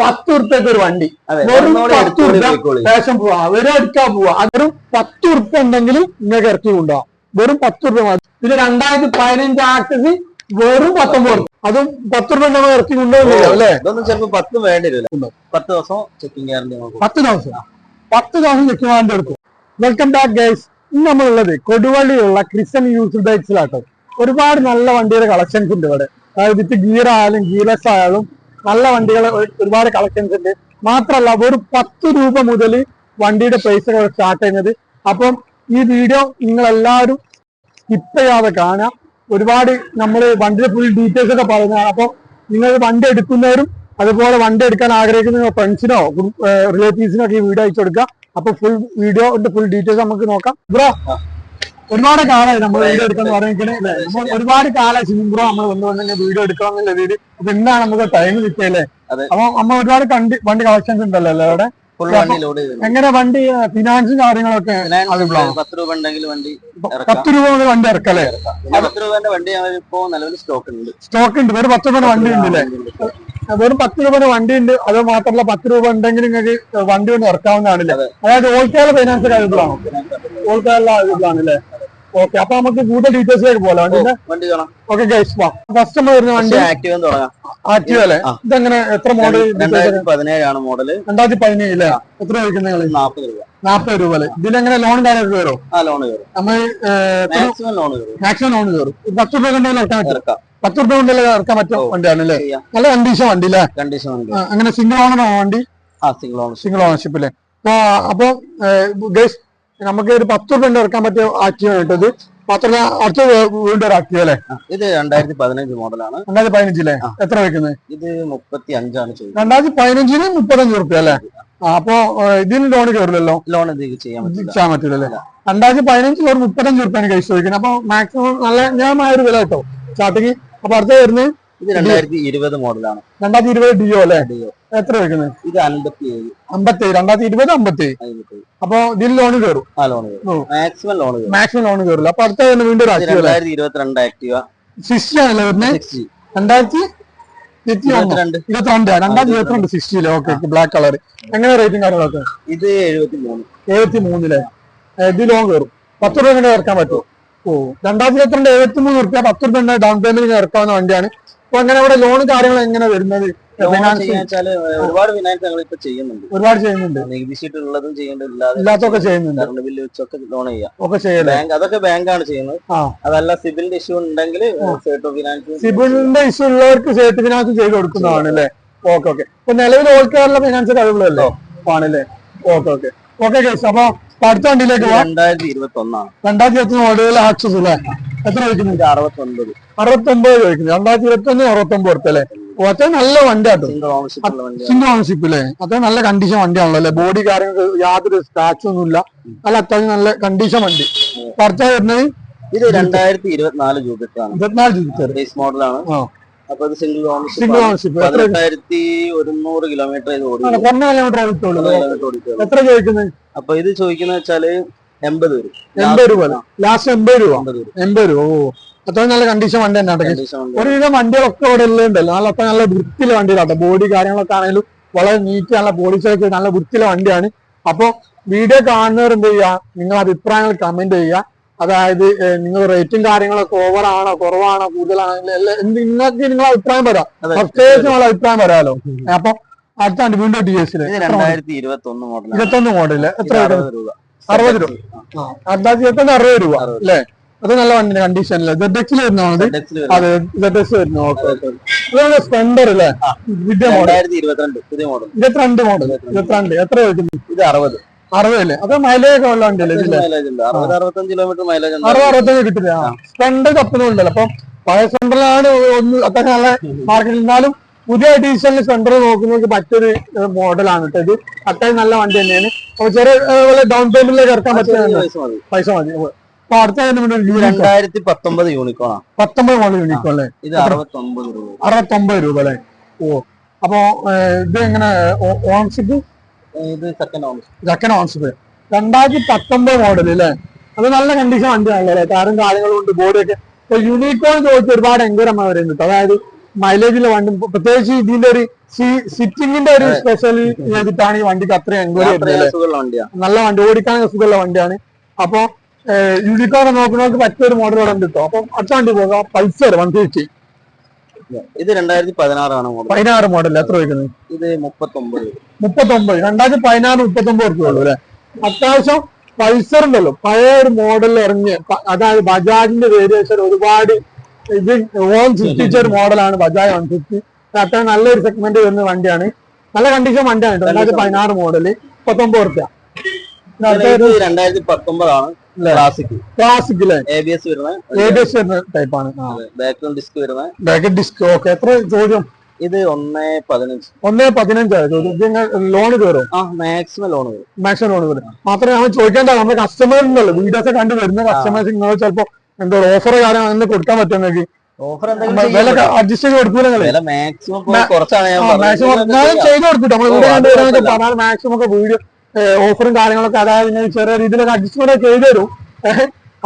10 ഒരു വണ്ടി വെറും 10 ഫാഷൻ പോവാ വെറും എടുക്കാൻ പോവാ വെറും 10 ഉണ്ടെങ്കിലും നിങ്ങൾക്ക് ഇറക്കി കൊണ്ടുപോകാം വെറും 10 മതി. പിന്നെ 2015 ആക്സസ് വെറും 19 അതും 10 നമ്മൾ ഇറക്കി കൊണ്ടുപോകില്ല അല്ലേ? ഇതൊന്നും ചിലപ്പോൾ 10 വേണ്ടി വരില്ല. 10 ദിവസം ചെക്കിംഗ് ഗ്യാരണ്ടി 10 ദിവസം ചെക്കിംഗ് ഗ്യാരണ്ടി എടുക്കും. Welcome back guys. ഇന്ന് നമ്മളുള്ളത് കൊടുവള്ളിയുള്ള ക്രിസ്ത്യൻ യൂസ്ഡ് ബൈക്സിലാട്ടോ. ഒരുപാട് നല്ല വണ്ടിയുടെ കളക്ഷൻസ് ഉണ്ട് ഇവിടെ. അതായത് വിത്ത് ഗിയർ ആയാലും ഗിയർലെസ് ആയാലും നല്ല വണ്ടികൾ ഒരുപാട് കളക്ഷൻസ് ഉണ്ട്. മാത്രമല്ല ഒരു 10 രൂപ മുതൽ വണ്ടിയുടെ പ്രൈസുകൾ സ്റ്റാർട്ട് ചെയ്യുന്നത്. അപ്പം ഈ വീഡിയോ നിങ്ങൾ എല്ലാവരും സ്കിപ്പ് ചെയ്യാതെ കാണാം. ഒരുപാട് നമ്മൾ വണ്ടിയുടെ ഫുൾ ഡീറ്റെയിൽസ് ഒക്കെ പറയുന്നതാണ്. അപ്പോൾ നിങ്ങൾ വണ്ടി എടുക്കുന്നവരും അതുപോലെ വണ്ടി എടുക്കാൻ ആഗ്രഹിക്കുന്ന ഫ്രണ്ട്സിനോ റിലേറ്റീവ്സിനോ ഒക്കെ ഈ വീഡിയോ അയച്ചു കൊടുക്കുക. അപ്പൊ വീഡിയോന്റെ ഫുൾ ഡീറ്റെയിൽസ് നമുക്ക് നോക്കാം. ബ്രോ ഒരുപാട് കാലമായി നമ്മൾ വീഡിയോ എടുക്കാന്ന് പറഞ്ഞിരിക്കണേ. ഒരുപാട് കാലമായി ബ്രോ നമ്മൾ വന്നുകൊണ്ടെങ്കിൽ വീഡിയോ എടുക്കാന്നുള്ള രീതിയിൽ. അപ്പൊ എന്താണ് നമുക്ക് ടൈം കിട്ടിയല്ലേ? അപ്പൊ നമ്മൾ ഒരുപാട് വണ്ടി കളക്ഷൻസ് ഉണ്ടല്ലോ അല്ലേ അവിടെ? എങ്ങനെ വണ്ടി ഫിനാൻസും കാര്യങ്ങളൊക്കെ 10 രൂപ ഉണ്ടെങ്കിൽ വണ്ടി 10 രൂപ മുതൽ വണ്ടി ഇറക്കല്ലേ? 10 രൂപന്റെ വണ്ടി ഇപ്പോ നിലവിൽ സ്റ്റോക്ക് ഉണ്ട്. വെറും 10 രൂപ വണ്ടി ഉണ്ട് അല്ലേ? വെറും 10 രൂപ വണ്ടി ഉണ്ട്. അത് മാത്രമല്ല 10 രൂപ ഉണ്ടെങ്കിൽ നിങ്ങൾക്ക് വണ്ടി കൊണ്ട് ഇറക്കാവുന്നതാണല്ലേ? അതായത് ഓൾക്കാല ഫൈനാൻസ് അവൈലബിൾ ആണോ? ഓൾക്കാല അവൈലബിൾ ആണല്ലേ? ഓക്കെ. അപ്പൊ നമുക്ക് കൂടുതൽ ഡീറ്റെയിൽസിലേക്ക് പോലെ വണ്ടി ഓക്കെ ഗൈസ്. ഫസ്റ്റ് നമ്മൾ വരുന്ന വണ്ടി ആക്റ്റീവ അല്ലേ? ഇതെങ്ങനെ എത്ര മോഡൽ? 2017 മോഡല്. 2017 എത്ര ചോദിക്കുന്നത്? 40 രൂപ അല്ലേ? ഇതിലെങ്ങനെ ലോൺ കാര്യമൊക്കെ വരും? നമ്മൾ മാക്സിമം ലോൺ കയറും. 10 രൂപ കൊണ്ടല്ലേ ഇറക്കാൻ പറ്റും? 10 രൂപ കൊണ്ടല്ലേ ഇറക്കാൻ പറ്റും വണ്ടിയാണ് അല്ലേ? നല്ല കണ്ടീഷൻ വണ്ടി അല്ലേ? അങ്ങനെ സിംഗിൾ ഓണറാണോ വണ്ടി? സിംഗിൾ ഓണർഷിപ്പ് അല്ലേ? അപ്പൊ ഗൈസ് നമുക്ക് ഒരു 10 രൂപ ഇറക്കാൻ പറ്റിയ ആക്റ്റീവ് കിട്ടത്. മാത്രമല്ല അടുത്ത വീണ്ടും ഒരു ആക്റ്റീവ് അല്ലേ? ഇത് 2015 മോഡലാണ്. 2015 എത്ര വെക്കുന്നത്? ഇത് 35 2015 35 റുപ്യ അല്ലേ? അപ്പൊ ഇതിന് ലോൺ കയറില്ലല്ലോ? ലോൺ ചെയ്യാൻ പറ്റില്ലല്ലേ? 2015 ഒരു 35 റുപ്യാണ് കഴിച്ചു ചോദിക്കുന്നത്. അപ്പൊ മാക്സിമം നല്ല ന്യായമായ ഒരു വില കേട്ടോ സ്റ്റാർട്ടിങ്. അപ്പൊ അടുത്ത വരുന്നത് ഇത് 2020 മോഡലാണ്. 2020 ഡിയോ അല്ലേ? എത്ര വെക്കുന്നത്? ഇത് 57. 2020 57. അപ്പൊ ഇതിൽ ലോൺ കയറും? മാക്സിമം ലോൺ കയറില്ല. അപ്പൊ അടുത്ത വീണ്ടും 2022 ആക്റ്റീവ 60 ആണല്ലേ വരുന്നത്? 2022 60 ഓക്കെ. Black colour. എങ്ങനെ റേറ്റിംഗ് കാര്യങ്ങളൊക്കെ? ഇത് 73 ഇത് ലോൺ കയറും. 10 രൂപ കൊണ്ട് ഇറക്കാൻ പറ്റുമോ? 2022 73 റുപ്യ 10 രൂപ ഡൗൺ പേയ്മെന്റ് ഇറക്കാവുന്ന വണ്ടിയാണ്. അപ്പൊ അങ്ങനെ അവിടെ ലോൺ കാര്യങ്ങൾ എങ്ങനെ വരുന്നത്? ഒരുപാട് ഫിനാൻസ് ഞങ്ങൾ ഇപ്പൊ ചെയ്യുന്നുണ്ട്. നികുതി ഷീറ്റ് ഉള്ളതും ഇല്ലാത്തൊക്കെ ചെയ്യുന്നുണ്ട്. കറണ്ട് ബില്ല് വെച്ചൊക്കെ ലോൺ ചെയ്യാം. അതൊക്കെ ബാങ്കാണ് ചെയ്യുന്നത്. അതല്ല സിബിലിന്റെ ഇഷ്യൂ ഉണ്ടെങ്കിൽ സിബിലിന്റെ ഇഷ്യൂ ഉള്ളവർക്ക് സേർട്ട് ഫിനാൻസ് ചെയ്ത് കൊടുക്കുന്നതാണ് അല്ലേ? Okay okay. ഇപ്പൊ നിലവിൽ ഓൾക്കാരുടെ ഫിനാൻസ് കഴിവുള്ളല്ലോ ആണല്ലേ? Okay okay okay guys. അപ്പൊ അടുത്ത വണ്ടിയിലേക്ക് 2021 മോഡൽ ആക്സസ് അല്ലേ? എത്ര ചോദിക്കുന്നത്? 69 ചോദിക്കുന്നത്. 2021 69 കൊടുത്ത അല്ലേ? അത്രയും നല്ല വണ്ടിയാട്ടോ. സിംഗിൾ ഓണർഷിപ്പ് അല്ലേ? അത്രയും നല്ല കണ്ടീഷൻ വണ്ടിയാണല്ലോ അല്ലെ? ബോഡി കാര്യങ്ങൾക്ക് യാതൊരു സ്ക്രാച്ച് ഒന്നും ഇല്ല. നല്ല അത്യാവശ്യം നല്ല കണ്ടീഷൻ വണ്ടി. അടുത്ത വരുന്നത് ഇത് 2024 ജൂപ്പിറ്റർ ബേസ് മോഡലാണ്. അപ്പൊ ഇത് സിംഗിൾ ഓണർഷിപ്പ്. 18,100 കിലോമീറ്റർ എത്ര ചോദിക്കുന്നത്? അപ്പൊ ഇത് ചോദിക്കുന്ന വെച്ചാല് 80 രൂപ. ലാസ്റ്റ് 80 രൂപ. ഓ അത്രയും നല്ല കണ്ടീഷൻ വണ്ടി തന്നെ. ഒരുവിധം വണ്ടികളൊക്കെ ഇവിടെ ഉള്ളതുണ്ടല്ലോ. നല്ല വൃത്തിയിലെ വണ്ടിയിലാട്ടോ. ബോഡി കാര്യങ്ങളൊക്കെ ആണെങ്കിലും വളരെ നീറ്റ് നല്ല പോളിഷൊക്കെ നല്ല വൃത്തിയിലെ വണ്ടിയാണ്. അപ്പൊ വീഡിയോ കാണുന്നവർ എന്ത് ചെയ്യുക? നിങ്ങൾ അഭിപ്രായങ്ങൾ കമന്റ് ചെയ്യുക. അതായത് നിങ്ങൾ റേറ്റും കാര്യങ്ങളൊക്കെ ഓവറാണോ കുറവാണോ കൂടുതലാണോ നിങ്ങൾക്ക് നിങ്ങളെ അഭിപ്രായം വരാം. പ്രത്യേകിച്ച് നിങ്ങളെ അഭിപ്രായം വരാമല്ലോ. അപ്പൊ അടുത്ത വീണ്ടും DS 2021 മോഡല് എത്ര? 60 രൂപ. 60 രൂപ അല്ലേ? അത് നല്ല വണ്ടി കണ്ടീഷനില്. ZX വരുന്നോ? അതെ ZX വരുന്നു. ഓക്കെ. സ്പ്ലെൻഡർ അല്ലേ? 22 മോഡൽ. എത്ര വരുന്നു? ഇത് 60 അല്ലേ? അത് മൈലേജ് ഒക്കെ ഉള്ള വണ്ടിയല്ലേ? 65 കിലോമീറ്റർ മൈലേജ് 65 കിട്ടില്ല. സ്പ്ലെൻഡർ കപ്പനുണ്ടല്ലോ. അപ്പൊ പഴയ സ്പ്ലെൻഡറിലാണ് ഒന്ന് അത്യാവശ്യം നല്ല മാർക്കറ്റിൽ. എന്നാലും പുതിയ എഡീഷനിൽ സ്പ്ലെൻഡർ നോക്കുന്നവർക്ക് മറ്റൊരു മോഡലാണ് കേട്ടോ. ഇത് അത്യാവശ്യം നല്ല വണ്ടി തന്നെയാണ്. അപ്പൊ ചെറിയ ഡൗൺ പേയ്മെന്റിലേക്ക് ഇറക്കാൻ പറ്റുന്ന പൈസ മതി. അപ്പൊ അടുത്ത 2019 യൂണിക്കോണാ. 19 മോഡൽ യൂണിക്കോൺ അല്ലേ? ഇത് 69 രൂപ അല്ലേ? ഓ അപ്പൊ ഇത് എങ്ങനെ ഓണർഷിപ്പ്? ഇത് സെക്കൻഡ് ഓണർഷിപ്പ് 2019 മോഡൽ അല്ലേ? അത് നല്ല കണ്ടീഷൻ വണ്ടിയാണല്ലോ അല്ലെ? കാറും കാര്യങ്ങളും ഉണ്ട്. ബോഡിയൊക്കെ യൂണിക്കോൺ ചോദിച്ച് ഒരുപാട് എൻക്വയറി വരുന്നുണ്ട്. അതായത് മൈലേജിലെ വണ്ടി, പ്രത്യേകിച്ച് ഇതിന്റെ ഒരു സിറ്റിങ്ങിന്റെ ഒരു സ്പെഷ്യൽ ചെയ്തിട്ടാണ് ഈ വണ്ടിക്ക് അത്രയും എൻക്വയറി വരുന്നത്. നല്ല വണ്ടി, ഓടിക്കാൻ സുഖമുള്ള വണ്ടിയാണ്. അപ്പൊ യൂണിക്കോൺ നോക്കുന്നവർക്ക് പറ്റിയൊരു മോഡൽ ഇവിടെ ഉണ്ട് കേട്ടോ. അപ്പൊ അടുത്ത വണ്ടി പോകാം, പൾസർ 150. ഇത് 2016 മോഡൽ. 16 മോഡൽ. എത്ര വയ്ക്കുന്നത്? ഇത് 39. 2016 39 ഉള്ളൂ അല്ലെ. അത്യാവശ്യം പൾസർ ഉണ്ടല്ലോ, പഴയ ഒരു മോഡലിൽ ഇറങ്ങിയ, അതായത് ബജാജിന്റെ വേരിയേഷൻ ഒരുപാട് ഇത് ഓൺ സൃഷ്ടിച്ച ഒരു മോഡലാണ് ബജാജ് 150. അത്ര നല്ലൊരു സെഗ്മെന്റ് വരുന്ന വണ്ടിയാണ്, നല്ല കണ്ടീഷൻ വണ്ടിയാണ്. 2016 മോഡല് 39 റുപ്യ. 2019 ക്ലാസിക് ABS വരുന്ന ടൈപ്പാണ്. ബാക്ക് ഡിസ്ക് വരുന്നത്. Back disk. ഓക്കെ. എത്ര ചോദ്യം? ഇത് 1.15. 1.15 ചോദ്യം. ലോൺ കയറും? മാക്സിമം ലോൺ വരും. മാക്സിമം ലോൺ വരും. മാത്രമേ നമ്മൾ ചോദിക്കേണ്ട, നമ്മുടെ കസ്റ്റമർ ഉണ്ടല്ലോ, വീഡിയോസ് കണ്ടു വരുന്ന കസ്റ്റമേഴ്സ് നിങ്ങൾ ചിലപ്പോ എന്തോ ഓഫർ കാര്യം അങ്ങനെ കൊടുക്കാൻ പറ്റുമെങ്കിൽ ഓഫർ വില അഡ്ജസ്റ്റ് ചെയ്ത് കൊടുക്കൂല. മാക്സിമം ചെയ്ത് കൊടുത്തിട്ട് നമ്മൾ വീഡിയോ കണ്ടുവരാനൊക്കെ പറഞ്ഞാൽ മാക്സിമം ഒക്കെ വീഡിയോ ഓഫറും കാര്യങ്ങളൊക്കെ അതായത് ചെറിയ രീതിയിലൊക്കെ അഡ്ജസ്റ്റ്മെന്റ് ചെയ്തു തരും.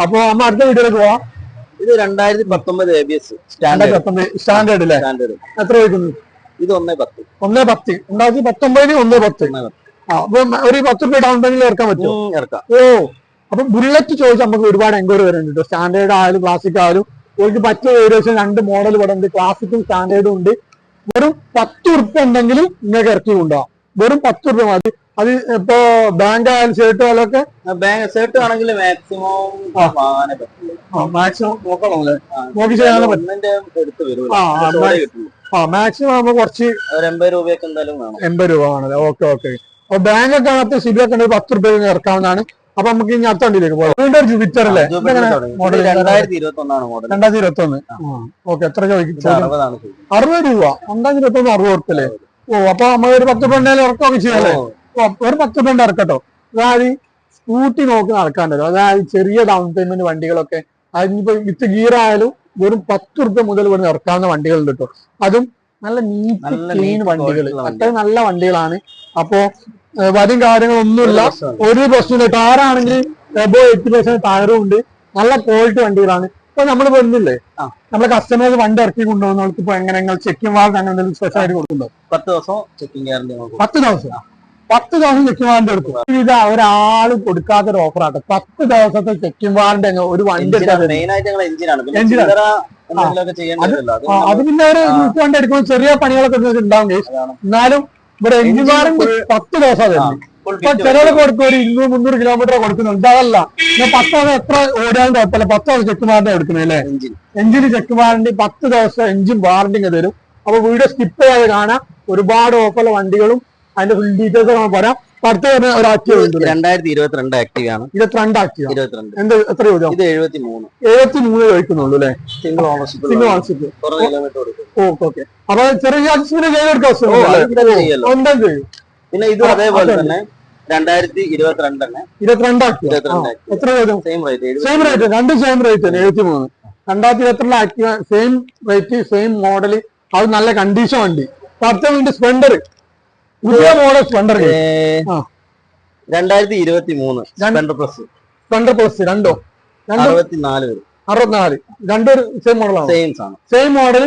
അപ്പൊ നമ്മൾ അടുത്ത വീഡിയോയിലേക്ക് പോവാം. ഇത് 2019 ABS സ്റ്റാൻഡേർഡ് അല്ലേ? എത്ര വയ്ക്കുന്നു? ഇത് 1.10. 1.10. 2019 1.10. ഒരു 10 രൂപ ഡൗൺ പേയ്മെന്റ് ഇറക്കാൻ പറ്റുമോ? ഓ, അപ്പൊ ബുള്ളറ്റ് ചോദിച്ചാൽ നമുക്ക് ഒരുപാട് എൻക്വയറി വരുന്നുണ്ട്. സ്റ്റാൻഡേർഡ് ആയാലും ക്ലാസിക് ആയാലും ഒരു പറ്റിയ ഏകദേശം 2 മോഡൽ ഇവിടെ ഉണ്ട്, ക്ലാസിക്കും സ്റ്റാൻഡേർഡും ഉണ്ട്. വെറും 10 റുപ്യ ഉണ്ടെങ്കിലും നിങ്ങൾക്ക് ഇറക്കി കൊണ്ടുപോകാം. വെറും 10 രൂപ മതി. അത് ഇപ്പൊ ബാങ്ക് ആയാലും ഷർട്ട് ആയാലും ഒക്കെ ഷർട്ട് ആണെങ്കിൽ മാക്സിമം നോക്കണമല്ലേ, നോക്കി ചെയ്യാൻ പറ്റും. മാക്സിമം നമുക്ക് കുറച്ച് 80 രൂപയൊക്കെ എന്തായാലും വേണം. 80 രൂപ ആണല്ലേ? Okay okay. അപ്പൊ ബാങ്ക് ഒക്കെ അകത്ത് സിബിലൊക്കെ 10 റുപ്യ ഇറക്കാവുന്നതാണ്. അപ്പൊ നമുക്ക് ഇനി അടുത്ത വണ്ടിയിലേക്ക് പോകാം. വീണ്ടും ഒരു ജൂപ്പിറ്റർ അല്ലേ? Model 2021 model. 2021. ഓക്കെ. എത്ര ചോദിക്കും? 60 രൂപ. 2021 60 റുപ്യ അല്ലേ? ഓ, അപ്പൊ നമ്മൾ ഒരു 10 രൂപ ഇറക്കുകയൊക്കെ ചെയ്യാല്ലേ? ഒരു 10 രൂപ ഇറക്കട്ടോ. അതായത് സ്കൂട്ടി നോക്കി നടക്കാണ്ടല്ലോ, അതായത് ചെറിയ ഡൗൺ പേയ്മെന്റ് വണ്ടികളൊക്കെ അതിനിപ്പോ വിത്ത് ഗിയർ ആയാലും വെറും 10 റുപ്യ മുതൽ ഇവിടെ ഇറക്കാവുന്ന വണ്ടികളുണ്ട് കേട്ടോ. അതും നല്ല നീറ്റ് ക്ലീൻ വണ്ടികൾ, അത്രയും നല്ല വണ്ടികളാണ്. അപ്പോ വരും കാര്യങ്ങളൊന്നുമില്ല, ഒരു പ്രശ്നമില്ല. ടയറാണെങ്കിൽ എബോ 80% ടയറും ഉണ്ട്. നല്ല ക്വാളിറ്റി വണ്ടികളാണ്. ഇപ്പൊ നമ്മൾ വരുന്നില്ലേ, നമ്മളെ കസ്റ്റമേഴ്സ് വണ്ടി ഇറക്കി കൊണ്ടുപോകുന്നവർക്ക് ഇപ്പൊ എങ്ങനെ ചെക്കിംഗ് വാർഡ് അങ്ങനെ എന്തെങ്കിലും സ്പെഷ്യൽ ആയിട്ട് കൊടുക്കുന്നുണ്ടോ? 10 ദിവസം ചെക്കിംഗ് ഗ്യാരണ്ടി. 10 ദിവസം 10 ദിവസം ചെക്കിംഗ് വാറണ്ടി എടുക്കും. ഇത് ഒരാളും കൊടുക്കാത്തൊരു ഓഫർ ആട്ടെ. 10 ദിവസത്തെ ചെക്കിംഗ് വാറണ്ടി ഒരു വണ്ടി അത് പിന്നെ ഒരു വണ്ടി എടുക്കുമ്പോൾ ചെറിയ പണികളൊക്കെ ഉണ്ടാവും. എന്നാലും ഇവിടെ എഞ്ചിൻ വാറണ്ടി 10 ദിവസം തന്നെ. ഇപ്പൊ ചിലവർക്ക് കൊടുക്കും ഒരു 200-300 കിലോമീറ്റർ കൊടുക്കുന്നുണ്ട്. അതല്ല, 10 ദിവസം എത്ര ഓടാനും കുഴപ്പമില്ല, 10 ദിവസം ചെക്ക് വാറണ്ടി എടുക്കുന്നത് അല്ലേ? എഞ്ചിന് ചെക്ക് വാറണ്ടി 10 ദിവസം എഞ്ചിൻ വാറണ്ടി തരും. അപ്പൊ വീഡിയോ സ്കിപ്പ് ചെയ്യാതെ കാണാം. ഒരുപാട് ഓഫറുള്ള വണ്ടികളും അതിന്റെ ഫുൾ ഡീറ്റെയിൽസ് നമ്മൾ പറയാം. അടുത്ത ഒരു ആക്റ്റീവ് 2022 ആക്റ്റീവ് ആണ്. 22 ആക്റ്റീവ്. എന്ത് എത്ര ചോദിക്കും? ഇത് 73. 73 ചോദിക്കുന്നുള്ളൂ അല്ലേ? Single ownership. Okay okay. അപ്പൊ ചെറിയ അഡ്ജസ്റ്റ്മെന്റ് ചെയ്തെടുക്കാം. പിന്നെ ഇതും അതേപോലെ തന്നെ 2022 ആക്റ്റീവ്. എത്ര ചോദിക്കും? Same rate. രണ്ട് സെയിം റേറ്റ് തന്നെ. 73. 2022 active, same rate, same model, അത് നല്ല കണ്ടീഷൻ വണ്ടി. 10 മിനിറ്റ് സ്പ്ലെൻഡർ, പുതിയ മോഡൽ സ്പ്ലെൻഡർ 2023 സ്പ്ലെൻഡർ പ്ലസ് രണ്ടോ 64 വരും. 64 രണ്ടൊരു സെയിം മോഡലാണ്. Same model,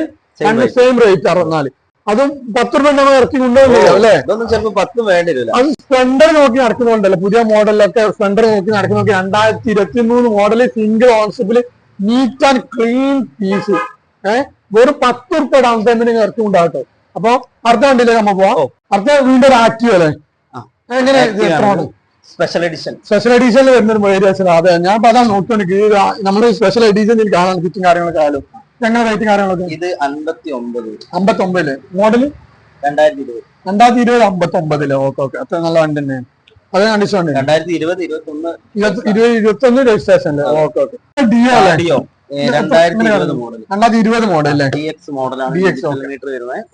same rate 64. അതും 10 രൂപ നമ്മൾ ഇറക്കി കൊണ്ടുപോകുന്നില്ല അല്ലേ? ഇതൊന്നും ചിലപ്പോൾ 10 വേണ്ടി വരില്ല. അത് സ്പ്ലെൻഡർ നോക്കി നടക്കുന്നുണ്ടല്ലോ, പുതിയ മോഡലിലൊക്കെ സ്പ്ലെൻഡർ നോക്കി നടക്കുന്ന 2023 മോഡല്, സിംഗിൾ ഓൺഷിപ്പില്, നീറ്റ് ആൻഡ് ക്ലീൻ പീസ്. വെറും 10 രൂപ ഡൗൺ പേയ്മെന്റ് ഇറക്കി കൊണ്ടാകട്ടോ. അപ്പൊ അടുത്ത വണ്ടിയിലേക്ക് നമ്മൾ പോവാം. അടുത്ത വീണ്ടും ഒരു ആക്റ്റീവ് അല്ലേ? എങ്ങനെ സ്പെഷ്യൽ എഡീഷനിൽ വരുന്നൊരു വേരിയേഷൻ? അതെ, ഞാൻ അപ്പൊ അതാണ് നോക്കി നമ്മുടെ സ്പെഷ്യൽ എഡീഷൻ കാണാൻ കിറ്റും കാര്യങ്ങളൊക്കെ ആയാലും എങ്ങനെ റേറ്റ് കാര്യങ്ങളൊക്കെ? ഇത് 59 മോഡല് 2020. 59. Okay okay. അത്ര നല്ല വണ്ടി തന്നെയാണ്. അത് കണ്ടീഷൻ ഉണ്ട്. 2021 രജിസ്ട്രേഷൻ. Okay okay. ഡിയോ അല്ലേ? 2020 മോഡൽ അല്ലേ? DX മോഡലാണ്.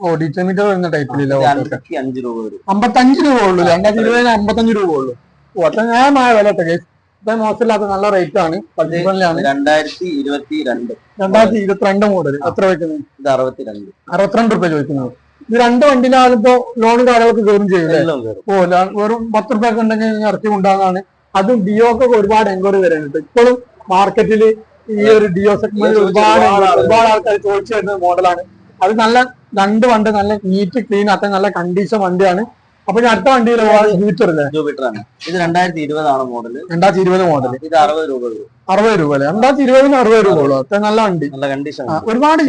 ഓ, ഡീറ്റെയിൽ മീറ്റർ വരുന്ന ടൈപ്പിലില്ല. 55 രൂപ വരും. 55 രൂപ ഉള്ളൂ. 2020 55 രൂപ ഉള്ളൂ. ഓ, അത്ര ന്യായമായ വില കേട്ടോ. ഇത്ര മോശമില്ലാത്ത നല്ല റേറ്റ് ആണ്. 2022 മോഡൽ. എത്ര വയ്ക്കുന്നത്? ഇത് 62 രൂപ ചോദിക്കുന്നത്. ഇത് 2 വണ്ടിയിലാണ് ഇപ്പൊ ലോണും കാര്യങ്ങളൊക്കെ കയറും ചെയ്യുന്നത്. ഓ, വെറും 10 രൂപ ഒക്കെ ഉണ്ടെങ്കിൽ ഇറക്കി കൊണ്ടാകുന്നതാണ്. അതും ഡിയോ ഒക്കെ ഒരുപാട് എൻക്വയറി വരാനുണ്ട്. ഇപ്പോഴും മാർക്കറ്റിൽ ഈ ഒരു ഡിയോ സെഗ്മെന്റ് ഒരുപാട് ആൾക്കാർ ചോദിച്ചു വരുന്ന മോഡലാണ്. അത് നല്ല രണ്ട് വണ്ടി നല്ല നീറ്റ് ക്ലീൻ ആക്കാൻ നല്ല കണ്ടീഷൻ വണ്ടിയാണ്. അപ്പൊ ഞാൻ അടുത്ത വണ്ടിയിൽ ജൂപ്പിറ്റർ അല്ലേ? ജൂപ്പിറ്റർ ആണ്. ഇത് 2020 മോഡല്. 2020 മോഡല്. ഇത് 60 രൂപ വരും. 60 രൂപ അല്ലേ? 2020 60 രൂപ ഉള്ളൂ. അത്ര നല്ല വണ്ടി, നല്ല കണ്ടീഷൻ. ഒരുപാട്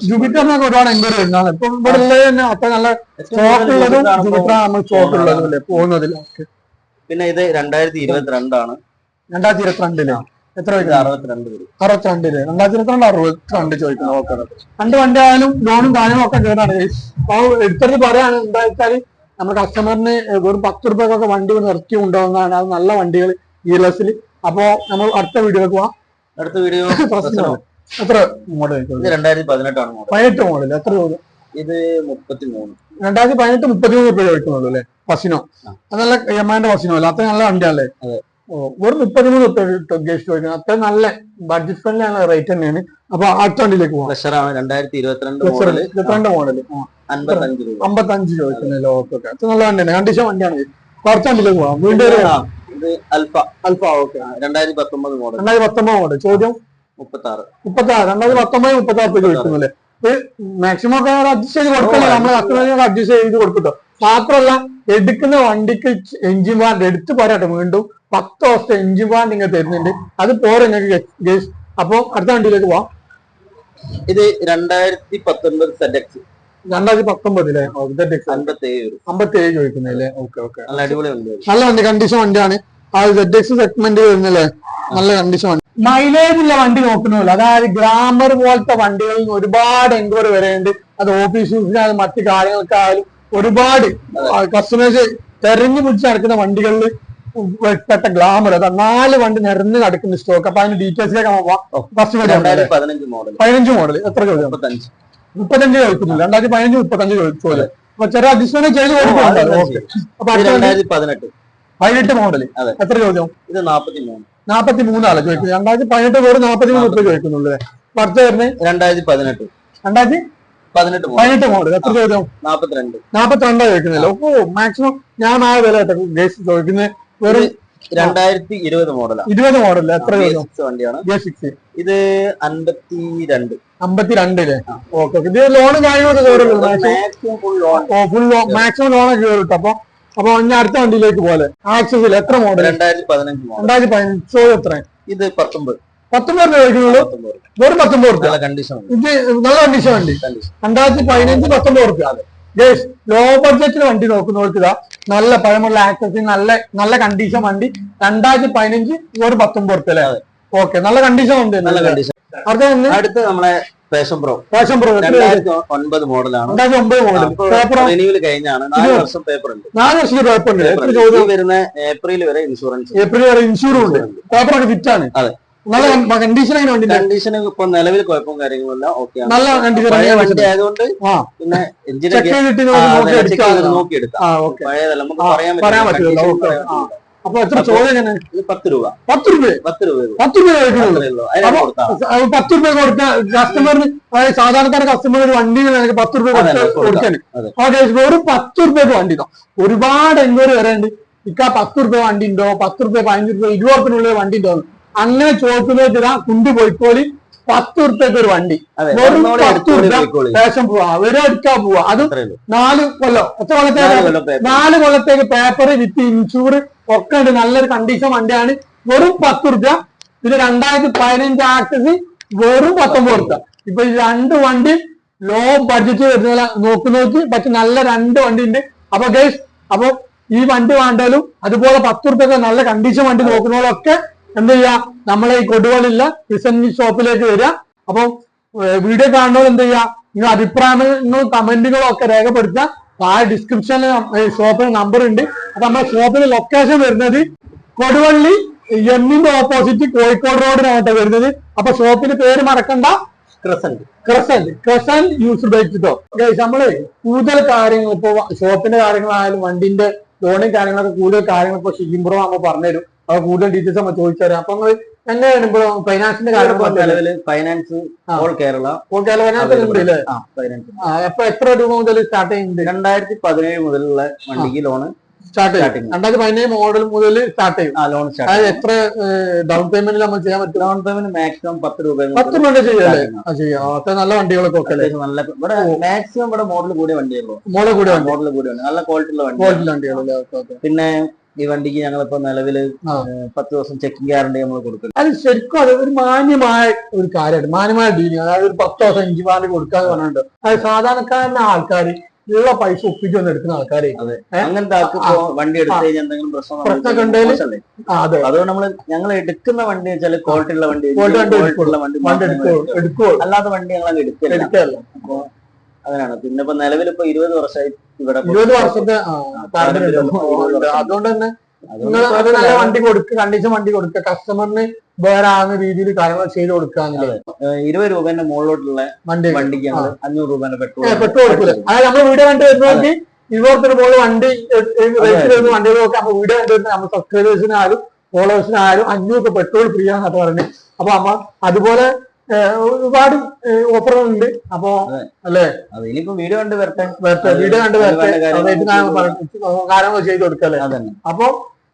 ജൂപ്പിറ്ററിനൊക്കെ ഒരുപാട് എൻക്വയറി വരുന്നതാണ്. ഇപ്പൊ ഇവിടെ ഉള്ളത് തന്നെ അത്ര നല്ല സ്റ്റോക്ക് ഉള്ളതും ജൂപ്പിറ്റർ നമ്മൾ സ്റ്റോക്ക് ഉള്ളതും അല്ലേ പോകുന്നതിൽ. പിന്നെ ഇത് 2022 ആണ്. 2022 എത്ര 62 വരും. 62 2022 ചോദിക്കുന്നത്. ഓക്കെ, രണ്ട് വണ്ടി ആയാലും ലോണും കാര്യങ്ങളും ഒക്കെ കയറാണ്. അപ്പൊ എടുത്തിട്ട് പറയാണ് എന്താ വെച്ചാല് നമ്മുടെ കസ്റ്റമറിന് വെറും 10 രൂപക്കൊക്കെ വണ്ടി നിർത്തി കൊണ്ടുപോകുന്നതാണ്. അത് നല്ല വണ്ടികൾ ഗിയർലെസ്സിൽ. അപ്പൊ നമ്മൾ അടുത്ത വീഡിയോയിലേക്ക് പോവാം. അടുത്ത വീഡിയോ എത്ര മോഡൽ? 2018 ആണ് മോഡൽ. 18 മോഡൽ. എത്ര രൂപ? ഇത് 33. 2018 33 രൂപ ചോദിക്കുന്നുള്ളൂ അല്ലേ? ഫസിനോ. അത് നല്ല എമ്മാന്റെ ഫസിനോ അല്ല? അത്ര നല്ല വണ്ടിയല്ലേ? വെറും 33 രൂപ ചോദിക്കുന്നത്. അത്ര നല്ല ബഡ്ജറ്റ് ഫ്രണ്ട്ലി ആണ്, റേറ്റ് തന്നെയാണ്. അപ്പൊ അടുത്ത വണ്ടിയിലേക്ക് പോവാം. 2022 മോഡൽ 55 ചോദിക്കുന്നല്ലോ. ഓക്കെ, അത്ര നല്ല വണ്ടിയാണ്, കണ്ടീഷൻ വണ്ടിയാണ്. കുറച്ച് വണ്ടിയിലേക്ക് പോവാം. വീണ്ടും ഇത് അൽഫ. Okay, 2019 model. 2019 മോഡൽ. ചോദ്യം 36. 2019 36 ചോദിക്കുന്നല്ലേ? മാക്സിമം ഒക്കെ അഡ്ജസ്റ്റ് ചെയ്ത് കൊടുക്കല്ലേ? നമ്മൾ കസ്റ്റമറിനൊക്കെ അഡ്ജസ്റ്റ് ചെയ്ത് കൊടുക്കട്ടോ. മാത്രമല്ല എടുക്കുന്ന വണ്ടിക്ക് എഞ്ചിൻ വാറണ്ടി എടുത്ത് പോരാട്ടെ, വീണ്ടും 10 വർഷത്തെ എഞ്ചിൻ വാറണ്ടി നിങ്ങൾ തരുന്നുണ്ട്. അത് പോരെ നിങ്ങൾക്ക് ഗേസ്. അപ്പൊ അടുത്ത വണ്ടിയിലേക്ക് പോവാം. ഇത് 2019 ZX. 2019 57 ചോദിക്കുന്നല്ലേ? ഓക്കെ, നല്ല അടിപൊളി വണ്ടി, നല്ല വണ്ടി, കണ്ടീഷൻ വണ്ടിയാണ്. ആ ZX സെഗ്മെന്റ് വരുന്നല്ലേ? നല്ല കണ്ടീഷൻ വണ്ടി. മൈലേജ് ഉള്ള വണ്ടി നോക്കണമല്ലോ. അതായത് ഗ്ലാമർ പോലത്തെ വണ്ടികളിൽ ഒരുപാട് എൻക്വയറി വരെയുണ്ട്. അത് ഓഫീസ് യൂസിനായാലും മറ്റു കാര്യങ്ങൾക്കായാലും ഒരുപാട് കസ്റ്റമേഴ്സ് തെരഞ്ഞു പിടിച്ച് നടക്കുന്ന വണ്ടികളിൽ പെട്ട ഗ്ലാമർ. അതാ 4 വണ്ടി നിറഞ്ഞു നടക്കുന്ന സ്റ്റോക്ക്. അപ്പൊ അതിന്റെ ഡീറ്റെയിൽസിലേക്ക് പോവാം. First 15 model. എത്ര ചോദിക്കും? 35 ചോദിക്കുന്നില്ല. 2015 35 ചോദിച്ചോലെ. അപ്പൊ ചെറിയ അഡ്ജസ്റ്റ്മെന്റ് ചെയ്ത് കൊടുക്കുന്നുണ്ട്. അപ്പൊ 18 മോഡൽ. എത്ര ചോദ്യം? ഇത് 43. 43 ആളെ ചോദിക്കുന്നത്. 2018 വെറും 43 രൂപ ചോദിക്കുന്നുള്ളൂ. അടുത്ത വരുന്നത് 2018 മോഡൽ. എത്ര ചോദ്യം? 42 ചോദിക്കുന്നില്ല. ഓ, മാക്സിമം ഞാൻ ആ വില ഗേസ് ചോദിക്കുന്നത്. വെറും 2020 മോഡലാണ്. 20 മോഡൽ. എത്ര ചോദ്യം? വണ്ടിയാണ്. ഇത് 52. 52 ഓക്കെ. ഇത് ലോണും കാര്യങ്ങളൊക്കെ കയറുള്ളൂ. മാക്സിമം ലോണൊക്കെ കയറിട്ടു. അപ്പൊ ഇനി അടുത്ത വണ്ടിയിലേക്ക് പോലെ ആക്സസിൽ എത്ര മോഡൽ? 2015 ചോദ്യം എത്ര? ഇത് 19 ചോദിക്കുന്നുള്ളൂ. വെറും 19 രൂപ. നല്ല കണ്ടീഷൻ ഇത് നല്ല കണ്ടീഷൻ വണ്ടി. 2015 19 രൂപ. ലോ ബഡ്ജറ്റിന് വണ്ടി നോക്കുന്നവർക്ക് ഇതാ നല്ല പഴമുള്ള ആക്സസ്, നല്ല കണ്ടീഷൻ വണ്ടി. 2015 വെറും 19 രൂപ അല്ലേ? ഓക്കെ, നല്ല കണ്ടീഷൻ വണ്ടി. നല്ല കണ്ടീഷൻ. അടുത്ത് നമ്മളെ പാഷൻ പ്രോ 2009 മോഡലാണ്. 2009 മോഡൽ. റിന്യൂവൽ കഴിഞ്ഞാണ്. 4 വർഷം പേപ്പർ ഉണ്ട്. 4 വർഷം പേപ്പർ ഉണ്ട്. വരുന്ന ഏപ്രിൽ വരെ ഇൻഷുറൻസ് ഉണ്ട്. പേപ്പറൊക്കെ ഫിറ്റ് ആണ്. അതെ, നല്ല കണ്ടീഷൻ. കണ്ടീഷൻ ഇപ്പൊ നിലവിൽ കുഴപ്പവും കാര്യങ്ങളുമില്ല. ഓക്കെ, നല്ല കണ്ടീഷൻ വണ്ടി ആയതുകൊണ്ട് പിന്നെ നോക്കിയെടുക്കാം. പഴയതല്ല, നമുക്ക് പറയാൻ പറ്റില്ല. അപ്പൊ എത്ര ചോദ്യം? 10 രൂപ. 10 രൂപ കൊടുത്ത കസ്റ്റമറിന്, അതായത് സാധാരണക്കാരെ കസ്റ്റമർ ഒരു വണ്ടി 10 രൂപ കൊടുക്കാന്. വെറും 10 രൂപയ്ക്ക് വണ്ടി. ഒരുപാട് എൻക്വയറി വരെയുണ്ട്. 10 രൂപ വണ്ടി ഉണ്ടോ? 10 രൂപ 15 രൂപ 20 രൂപ വണ്ടി ഉണ്ടോ? അങ്ങനെ ചോദിക്കുന്നതാ കുണ്ടി പോയിക്കോളി. 10 രൂപയ്ക്ക് ഒരു വണ്ടി. വെറും 10 രൂപ ഫാഷൻ പോവാ, വെറും എടുക്കാൻ പോവാ. അത് 4 കൊല്ലം. എത്ര കൊല്ലത്തേക്ക്? 4 കൊല്ലത്തേക്ക് പേപ്പർ വിത്ത് ഇൻഷൂർ ഒക്കെ ഉണ്ട്. നല്ലൊരു കണ്ടീഷൻ വണ്ടിയാണ്. വെറും 10 രൂപ. ഇത് 2015 ആക്സസ് വെറും 19 രൂപ. ഇപ്പൊ ഈ 2 വണ്ടി ലോ ബഡ്ജറ്റ് വരുന്ന നോക്കുന്നവർക്ക് പറ്റും. നല്ല 2 വണ്ടി ഉണ്ട്. അപ്പൊ ഗൈസ്, അപ്പൊ ഈ വണ്ടി വേണ്ടാലും അതുപോലെ 10 രൂപയ്ക്ക് നല്ല കണ്ടീഷൻ വണ്ടി നോക്കുന്നവരൊക്കെ എന്ത് ചെയ്യാ, നമ്മളെ ഈ കൊടുവള്ളില്ല ക്രിസൻ ഷോപ്പിലേക്ക് വരിക. അപ്പൊ വീഡിയോ കാണുന്നവർ എന്ത് ചെയ്യാ, നിങ്ങൾ അഭിപ്രായങ്ങളും കമന്റുകളും ഒക്കെ രേഖപ്പെടുത്തുക. ആ ഡിസ്ക്രിപ്ഷനിൽ ഷോപ്പിന് നമ്പർ ഉണ്ട്. അപ്പൊ നമ്മുടെ ഷോപ്പിന്റെ ലൊക്കേഷൻ വരുന്നത് കൊടുവള്ളി എമ്മിന്റെ ഓപ്പോസിറ്റ് കോഴിക്കോട് റോഡിനായിട്ട് വരുന്നത്. അപ്പൊ ഷോപ്പിന്റെ പേര് മറക്കണ്ട, ക്രസന്റ് യൂസ്ഡ് ബൈക്ക് കേട്ടോ. നമ്മള് കൂടുതൽ കാര്യങ്ങൾ ഇപ്പൊ ഷോപ്പിന്റെ കാര്യങ്ങളായാലും വണ്ടിന്റെ ലോണും കാര്യങ്ങളൊക്കെ കൂടുതൽ കാര്യങ്ങൾ ഇപ്പൊ ഷിംബ്രോ നമ്മൾ പറഞ്ഞുതരും. അത് കൂടുതൽ ഡീറ്റെയിൽസ് നമ്മൾ ചോദിച്ചാൽ. അപ്പൊ നിങ്ങൾ എങ്ങനെയാണ് ഇപ്പൊ ഫൈനാൻസിന്റെ കാര്യം? ഫൈനാൻസ് ഓൾ കേരള ഉണ്ട് അപ്പൊ എത്ര രൂപ മുതൽ സ്റ്റാർട്ട് ചെയ്യുന്നുണ്ട്? 2017 മുതലുള്ള വണ്ടിക്ക് ലോണ് സ്റ്റാർട്ട് ചെയ്യും. 2017 മോഡൽ മുതൽ സ്റ്റാർട്ട് ചെയ്യും. ലോൺ സ്റ്റാർട്ട് അതായത് എത്ര ഡൗൺ പേയ്മെന്റിൽ നമ്മൾ ചെയ്യാൻ പറ്റും? ഡൗൺ പേയ്മെന്റ് മാക്സിമം 10 രൂപ. 10 രൂപ ചെയ്യാല്ലേ? ചെയ്യാം. അത്ര നല്ല വണ്ടികളൊക്കെ ഒക്കെ അല്ലേ? നല്ല ഇവിടെ മാക്സിമം ഇവിടെ മോഡൽ കൂടിയ വണ്ടിയുള്ളൂ. മോഡൽ കൂടിയ നല്ല ക്വാളിറ്റി ഉള്ള വണ്ടികളല്ലേ? പിന്നെ ഈ വണ്ടിക്ക് ഞങ്ങളിപ്പോ നിലവില് 10 ദിവസം ചെക്കിംഗ് ഗ്യാരണ്ടി നമ്മൾ കൊടുക്കും. അത് ശരിക്കും അത് ഒരു മാന്യമായ ഒരു കാര്യമാണ്, മാന്യമായ ഡീലിംഗ്. അതായത് ഒരു 10 ദിവസം ഇഞ്ചി വാറണ്ടി കൊടുക്കാന്ന് പറഞ്ഞിട്ട് അത് സാധാരണക്കാരന്റെ ആൾക്കാർ ഉള്ള പൈസ ഒപ്പിച്ച് വന്ന് എടുക്കുന്ന ആൾക്കാരെ അങ്ങനത്തെ വണ്ടി എടുത്തു കഴിഞ്ഞാൽ എന്തെങ്കിലും പ്രശ്നമൊക്കെ ഉണ്ടെങ്കിൽ അതുകൊണ്ട് നമ്മള് ഞങ്ങൾ എടുക്കുന്ന വണ്ടി വെച്ചാൽ ക്വാളിറ്റി ഉള്ള വണ്ടി എടുക്കുമോ, അല്ലാത്ത വണ്ടി ഞങ്ങൾ എടുക്കില്ല. അപ്പൊ അങ്ങനെയാണ്. പിന്നെ ഇപ്പൊ നിലവിലിപ്പോ 20 വർഷമായി ഇവിടെ 20 വർഷത്തെ അതുകൊണ്ട് തന്നെ നിങ്ങൾ നല്ല വണ്ടി കൊടുക്കുക, കണ്ടീഷൻ വണ്ടി കൊടുക്കുക, കസ്റ്റമറിന് വേറെ ആകുന്ന രീതിയിൽ കാര്യങ്ങൾ ചെയ്ത് കൊടുക്കുക. 20 രൂപേന്റെ മുകളിലോട്ടുള്ള വണ്ടിക്ക് 500 രൂപേന്റെ പെട്രോൾ കൊടുക്കില്ല. അതായത് നമ്മൾ വീഡിയോ കണ്ടു വരുന്നവർക്ക് 20 രൂപ വണ്ടി റേറ്റ് വരുന്ന വണ്ടികളൊക്കെ നമ്മൾ വീഡിയോ കണ്ടു വരുന്ന നമ്മൾ സബ്സ്ക്രൈബേഴ്സിനായാലും ഫോളോവേഴ്സിനായാലും 500 രൂപ പെട്രോൾ ഫ്രീ ആണെന്നൊക്കെ പറഞ്ഞു. അപ്പൊ അമ്മ അതുപോലെ ഒരുപാട് ഓഫറുകളുണ്ട്. അപ്പൊ അല്ലേ ഇനിയിപ്പോ വീഡിയോ കണ്ട് വരട്ടെ കാര്യങ്ങൾ ചെയ്ത് കൊടുക്കല്ലേ. അപ്പൊ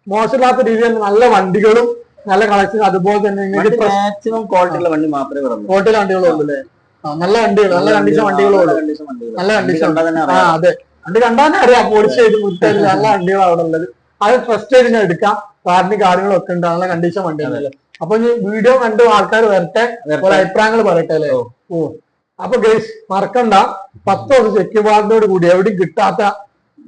മോശമില്ലാത്ത രീതിയിൽ നല്ല വണ്ടികളും നല്ല കളക്ഷൻ, അതുപോലെ തന്നെ മാക്സിമം ക്വാളിറ്റിയുള്ള വണ്ടി മാത്രമേ പറയുള്ളൂ. ക്വാളിറ്റി വണ്ടികളും അല്ലേ? നല്ല വണ്ടികൾ, നല്ല കണ്ടീഷൻ വണ്ടികളും നല്ല കണ്ടീഷൻ. അതെ, വണ്ടി കണ്ടാൽ തന്നെ അറിയാം പോളിഷ് ചെയ്ത് മുറ്റാൻ നല്ല വണ്ടികളാണ് അവിടെ ഉള്ളത്. അത് ഫസ്റ്റ് ആയിട്ട് ഞാൻ എടുക്കാം. വാറന്റി കാര്യങ്ങളൊക്കെ ഉണ്ട്, നല്ല കണ്ടീഷൻ വണ്ടികളല്ലേ. അപ്പൊ ഈ വീഡിയോ കണ്ട് ആൾക്കാർ വരട്ടെ, ഓരോ അഭിപ്രായങ്ങൾ പറയട്ടെ അല്ലേ? അപ്പൊ ഗൈസ് മറക്കണ്ട, 10 ദിവസം ചെക്കിംഗ് വാറന്റിയോട് കൂടി എവിടെയും കിട്ടാത്ത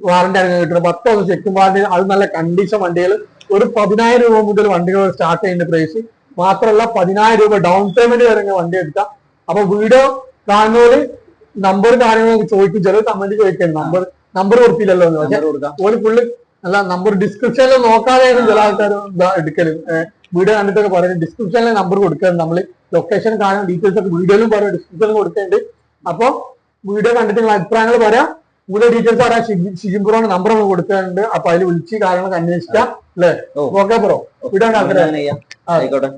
വാറന്റി ആണ് കിട്ടുന്നത്. 10 ദിവസം ചെക്കിംഗ് വാറന്റി, അത് നല്ല കണ്ടീഷൻ വണ്ടികൾ. ഒരു 10,000 രൂപ മുതൽ വണ്ടികൾ സ്റ്റാർട്ട് ചെയ്യുന്ന പ്രൈസ്. മാത്രമല്ല 10,000 രൂപ ഡൗൺ പേയ്മെന്റ് വരെ വണ്ടി എടുക്കാം. അപ്പൊ വീഡിയോ കാണുന്നവര് നമ്പർ കാര്യങ്ങളൊക്കെ ചോദിക്കും, ചില കമന്റ് ചോദിക്കും നമ്പർ കൊടുത്തില്ലല്ലോ എന്ന്. പക്ഷെ ഓല് ഫുള്ള് അല്ല, നമ്പർ ഡിസ്ക്രിപ്ഷനിൽ നോക്കാതെയാണ് ചില ആൾക്കാർ എടുക്കലും. വീഡിയോ കണ്ടിട്ടൊക്കെ പറയുന്നത് ഡിസ്ക്രിപ്ഷനിലെ നമ്പർ കൊടുക്കുന്നത്. നമ്മൾ ലൊക്കേഷൻ കാണാൻ ഡീറ്റെയിൽസ് ഒക്കെ വീഡിയോയിലും പറയാം, ഡിസ്ക്രിപ്ഷനിൽ കൊടുക്കുന്നുണ്ട്. അപ്പൊ വീഡിയോ കണ്ടിട്ട് നിങ്ങൾ അഭിപ്രായങ്ങൾ പറയാം. കൂടുതൽ ഡീറ്റെയിൽസ് പറയാം. ഷിജിംപുറോണ് നമ്പർ നമ്മൾ കൊടുക്കുന്നുണ്ട്. അപ്പൊ അതിൽ വിളിച്ച് കാര്യങ്ങളൊക്കെ അന്വേഷിക്കാം അല്ലേ? ഓക്കെ ബ്രോ, വീഡിയോ ആയിക്കോട്ടെ.